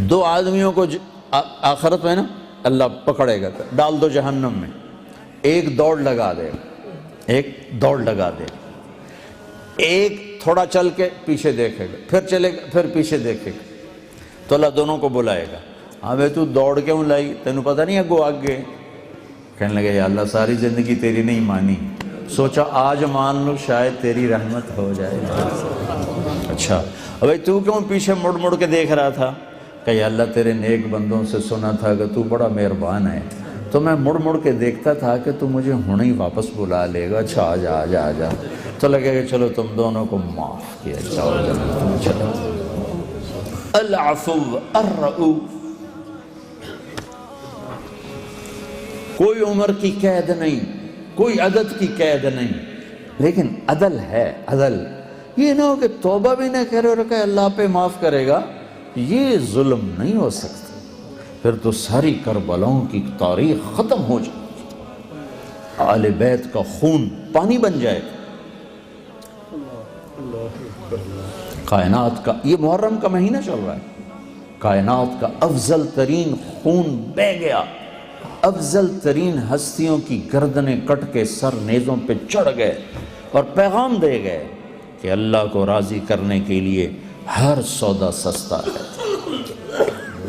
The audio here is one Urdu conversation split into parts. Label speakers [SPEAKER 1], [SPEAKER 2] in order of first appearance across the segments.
[SPEAKER 1] دو آدمیوں کو آخرت میں نا اللہ پکڑے گا، ڈال دو جہنم میں، ایک دوڑ لگا دے، ایک تھوڑا چل کے پیچھے دیکھے گا، پھر چلے گا، پھر پیچھے دیکھے گا، تو اللہ دونوں کو بلائے گا، ہاں بھائی تو دوڑ کیوں لائی، تینوں پتہ نہیں اگو آگے؟ کہنے لگے یا اللہ ساری زندگی تیری نہیں مانی، سوچا آج مان لو شاید تیری رحمت ہو جائے۔ اچھا بھائی تو کیوں پیچھے مڑ مڑ کے دیکھ رہا تھا؟ کہ یا اللہ تیرے نیک بندوں سے سنا تھا کہ تو بڑا مہربان ہے، تو میں مڑ مڑ کے دیکھتا تھا کہ تو مجھے ہوں ہی واپس بلا لے گا، اچھا آجا تو لگے کہ چلو تم دونوں کو معاف کیا، جاؤ جنت میں چلو۔ العفو الرؤوف، کوئی عمر کی قید نہیں، کوئی عدد کی قید نہیں، لیکن عدل ہے، عدل یہ نہ ہو کہ توبہ بھی نہ کرے اور کہ اللہ پہ معاف کرے گا، یہ ظلم نہیں ہو سکتا، پھر تو ساری کربلاؤں کی تاریخ ختم ہو جائے، آل بیت کا خون پانی بن جائے۔ کائنات کا یہ محرم کا مہینہ چل رہا ہے، کائنات کا افضل ترین خون بہہ گیا، افضل ترین ہستیوں کی گردنیں کٹ کے سر نیزوں پہ چڑھ گئے اور پیغام دے گئے کہ اللہ کو راضی کرنے کے لیے ہر سودا سستا ہے،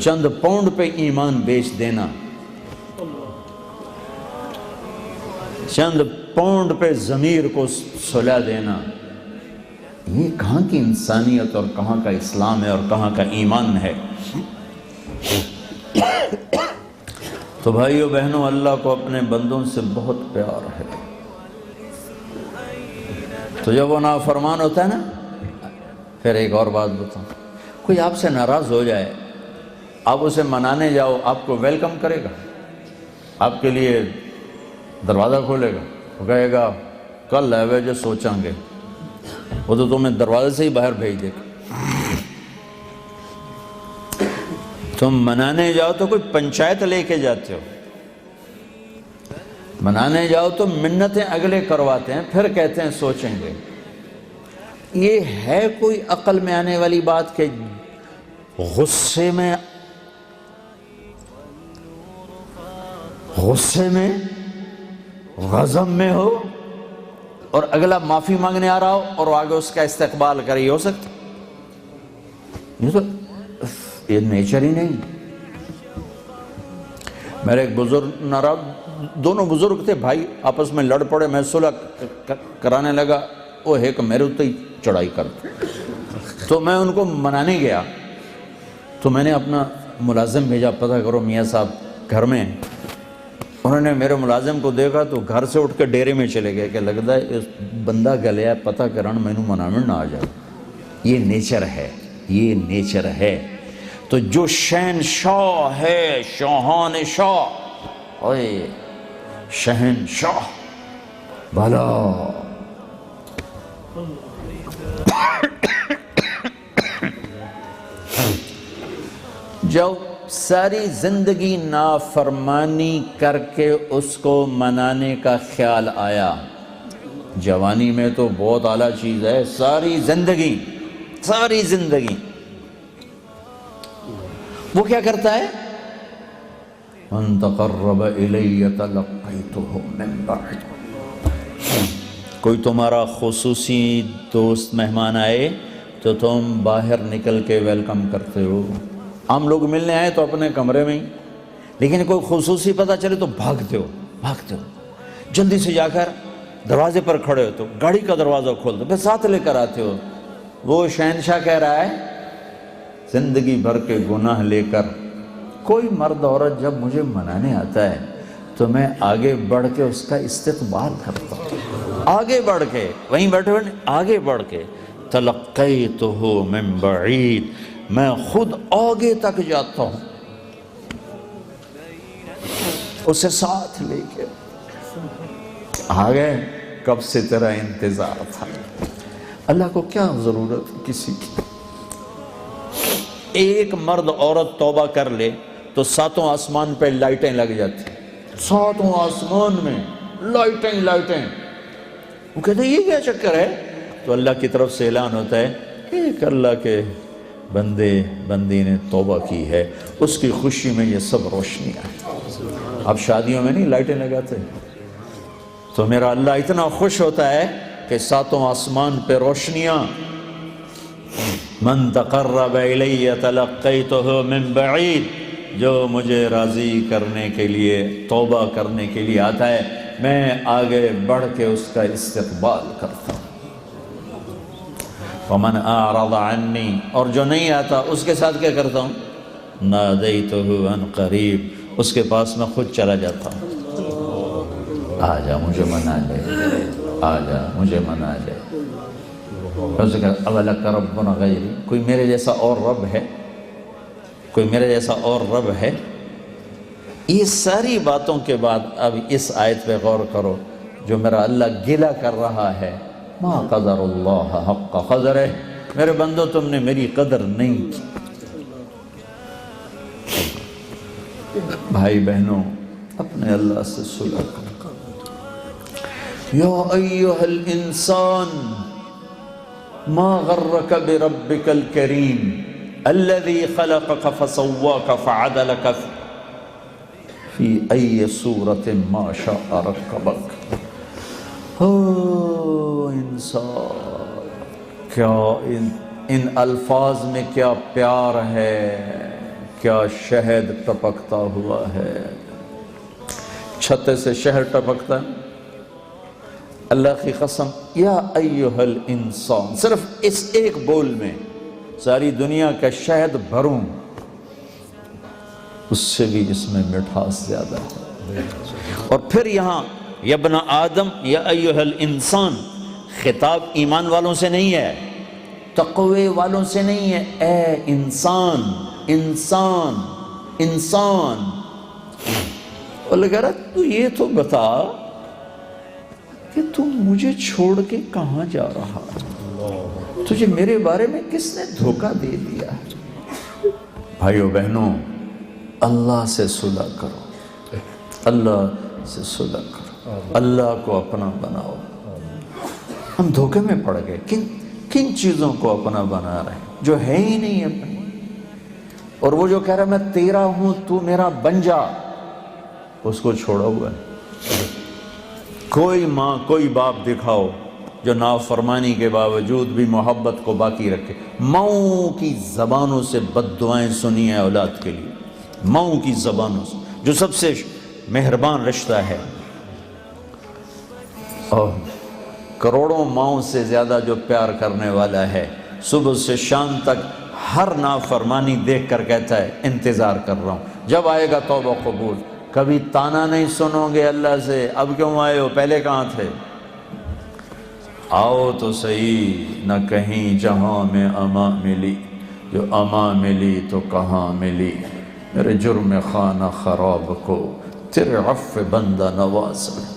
[SPEAKER 1] چند پاؤنڈ پہ ایمان بیچ دینا، چند پاؤنڈ پہ ضمیر کو سلا دینا، یہ کہاں کی انسانیت اور کہاں کا اسلام ہے اور کہاں کا ایمان ہے؟ تو بھائیو بہنوں، اللہ کو اپنے بندوں سے بہت پیار ہے، تو جب وہ نافرمان ہوتا ہے نا، پھر ایک اور بات بتاؤں، کوئی آپ سے ناراض ہو جائے، آپ اسے منانے جاؤ، آپ کو ویلکم کرے گا، آپ کے لیے دروازہ کھولے گا، وہ کہے گا کل ہے جو سوچیں گے، وہ تو تمہیں دروازے سے ہی باہر بھیج دے گا۔ تم منانے جاؤ تو کوئی پنچایت لے کے جاتے ہو، منانے جاؤ تو منتیں اگلے کرواتے ہیں، پھر کہتے ہیں سوچیں گے۔ یہ ہے کوئی عقل میں آنے والی بات کہ غصے میں غضب میں ہو اور اگلا معافی مانگنے آ رہا ہو اور وہ آگے اس کا استقبال کرے؟ یہ ہو سکتا؟ یہ نیچر ہی نہیں۔ میرے ایک بزرگ ناراض، دونوں بزرگ تھے بھائی، آپس میں لڑ پڑے، میں صلح کرانے لگا، وہ ایک میرے اتنے ہی چڑھائی کرتا، تو میں ان کو منانے گیا، تو میں نے اپنا ملازم بھیجا، پتہ کرو میاں صاحب گھر میں۔ انہوں نے میرے ملازم کو دیکھا تو گھر سے اٹھ کے ڈیرے میں چلے گئے کہ لگتا ہے اس بندہ گلیا پتہ کرن مینوں مناون نہ آ جائے۔ یہ نیچر ہے، یہ نیچر ہے۔ تو جو شہنشاہ ہے، شاہان شاہ، اوئے شہنشاہ بھلا، جو ساری زندگی نافرمانی کر کے اس کو منانے کا خیال آیا، جوانی میں تو بہت اعلیٰ چیز ہے، ساری زندگی وہ کیا کرتا ہے؟ من تقرب الی تلقیتہ من بعید۔ کوئی تمہارا خصوصی دوست مہمان آئے تو تم باہر نکل کے ویلکم کرتے ہو۔ عام لوگ ملنے آئے تو اپنے کمرے میں ہی، لیکن کوئی خصوصی پتہ چلے تو بھاگتے ہو، جلدی سے جا کر دروازے پر کھڑے ہو تو گاڑی کا دروازہ کھول دو، پھر ساتھ لے کر آتے ہو۔ وہ شہنشاہ کہہ رہا ہے زندگی بھر کے گناہ لے کر کوئی مرد عورت جب مجھے منانے آتا ہے تو میں آگے بڑھ کے اس کا استقبال کرتا ہوں، آگے بڑھ کے، وہیں بیٹھے ہوئے آگے بڑھ کے، تلقیتہ من بعید، میں خود آگے تک جاتا ہوں اسے ساتھ لے کے۔ آگے کب سے تیرا انتظار تھا، اللہ کو کیا ضرورت کسی کی؟ ایک مرد عورت توبہ کر لے تو ساتوں آسمان پہ لائٹیں لگ جاتی، ساتوں آسمان میں لائٹیں۔ وہ کہتے ہیں یہ کیا چکر ہے؟ تو اللہ کی طرف سے اعلان ہوتا ہے ایک اللہ کے بندی نے توبہ کی ہے، اس کی خوشی میں یہ سب روشنیاں ہیں۔ اب شادیوں میں نہیں لائٹیں لگاتے، تو میرا اللہ اتنا خوش ہوتا ہے کہ ساتوں آسمان پہ روشنیاں۔ من تقرب الی تلقیتہ من بعید، جو مجھے راضی کرنے کے لیے، توبہ کرنے کے لیے آتا ہے، میں آگے بڑھ کے اس کا استقبال کرتا ہوں۔ ومن اعرض عنی، اور جو نہیں آتا اس کے ساتھ کیا کرتا ہوں؟ نادیتہ عن قریب، اس کے پاس میں خود چلا جاتا ہوں۔ آ جا مجھے منا لے، آ جا مجھے منا لے۔ اس کا اولک ربنا غیری، کوئی میرے جیسا اور رب ہے؟ کوئی میرے جیسا اور رب ہے؟ یہ ساری باتوں کے بعد اب اس آیت پہ غور کرو، جو میرا اللہ گلہ کر رہا ہے، ما قدر اللہ حق قدرہ، میرے بندو تم نے میری قدر نہیں کی۔ بھائی بہنوں، اپنے اللہ سے صلح کرو۔ یا ایہا الانسان ما غرک بربک الکریم الذی خلقک فسواک فعدلک فی ای صورت ما شاء رکبک۔ انسان، کیا ان الفاظ میں کیا پیار ہے، کیا شہد ٹپکتا ہوا ہے۔ چھتے سے شہد ٹپکتا ہے، اللہ کی قسم، یا ایہا الانسان، صرف اس ایک بول میں ساری دنیا کا شہد بھروں، اس سے بھی اس میں مٹھاس زیادہ ہے۔ اور پھر یہاں یا ابن آدم یا ایہا الانسان، خطاب ایمان والوں سے نہیں ہے، تقوی والوں سے نہیں ہے، اے انسان، انسان، انسان۔ اللہ کہہ رہا تو یہ تو بتا کہ تم مجھے چھوڑ کے کہاں جا رہا ہے؟ تجھے میرے بارے میں کس نے دھوکہ دے دیا؟ بھائیو بہنوں، اللہ سے صلح کرو، اللہ سے صلح کرو، اللہ کو اپنا بناؤ۔ ہم دھوکے میں پڑ گئے، کن چیزوں کو اپنا بنا رہے ہیں جو ہے ہی نہیں اپنی؟ اور وہ جو کہہ رہا ہے میں تیرا ہوں تو میرا بن جا، اس کو چھوڑا ہوا ہے۔ کوئی ماں کوئی باپ دکھاؤ جو نافرمانی کے باوجود بھی محبت کو باقی رکھے۔ ماؤں کی زبانوں سے بد دعائیں سنی ہیں اولاد کے لیے، ماؤں کی زبانوں سے، جو سب سے مہربان رشتہ ہے، اور کروڑوں ماؤں سے زیادہ جو پیار کرنے والا ہے، صبح سے شام تک ہر نافرمانی دیکھ کر کہتا ہے انتظار کر رہا ہوں، جب آئے گا توبہ قبول۔ کبھی تانا نہیں سنو گے اللہ سے، اب کیوں آئے ہو، پہلے کہاں تھے؟ آؤ تو صحیح، نہ کہیں جہاں میں اما ملی، جو اما ملی تو کہاں ملی، میرے جرم خانہ خراب کو تیرے عفو بندہ نواز میں۔